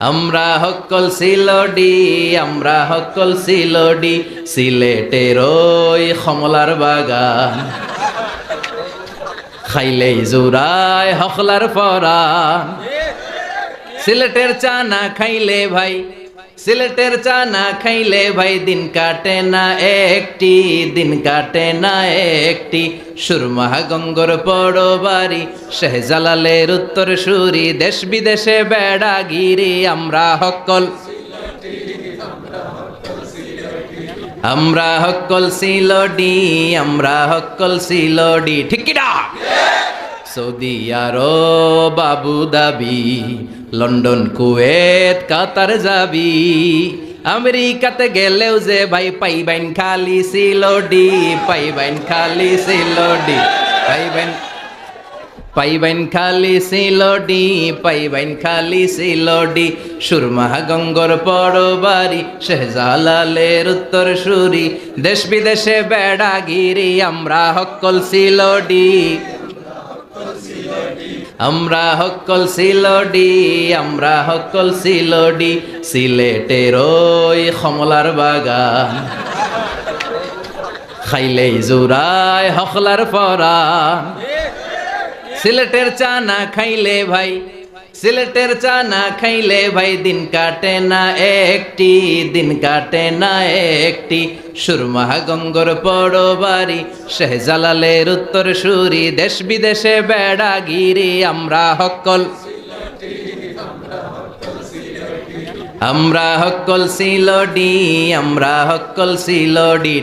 আমরা হকল সিলডি, আমরা হকল সিলডি, সিলেটের ওই কমলার বাগান। খাইলেই জুরায় হকলার পরাণ। সিলেটের চা না খাইলে ভাই, সিলেটের চা না খাইলে ভাই দিন কাটে না একটি, দিন কাটে না একটি। সুরমা গঙ্গর পড়ো বাড়ি, শেহজালালের উত্তর সুরি, দেশ বিদেশে বেড়াগিরি। আমরা হকল, আমরা হকল সিলডি, আমরা হকল সিলডি। ঠিক কি না? সৌদি আরব, আবু ধাবি, লন্ডন, কুয়েত, কাতার যাবি। আমেরিকাতে গেলেও যে ভাই পাইবেন খালি সিলডি, পাইবেন খালি সিলডি, পাইবেন, পাইবেন খালি সিলডি, পাইবেন খালি সিলডি। সুরমা গঙ্গর পড়ো বাড়ি, শেহজালালের উত্তর সুরি, দেশ বিদেশে বেড়াগিরি। আমরা হকল সিলডি, আমরা হকল সিলডি, আমরা হকল সিলডি, সিলেটের ওই কমলার বাগান। খাইলেই জুরায় হকলার পরাণ। সিলেটের চা না খাইলে ভাই, সিলেটের চা না খাইলে ভাই দিন কাটে না একটি, দিন কাটে না একটি। সুরমা গঙ্গর পড়ো বাড়ি, শেহজালালের উত্তর সুরি, দেশ বিদেশে বেড়াগিরি। আমরা হকল, আমরা হকল সিলডি, আমরা হকল সিলডি।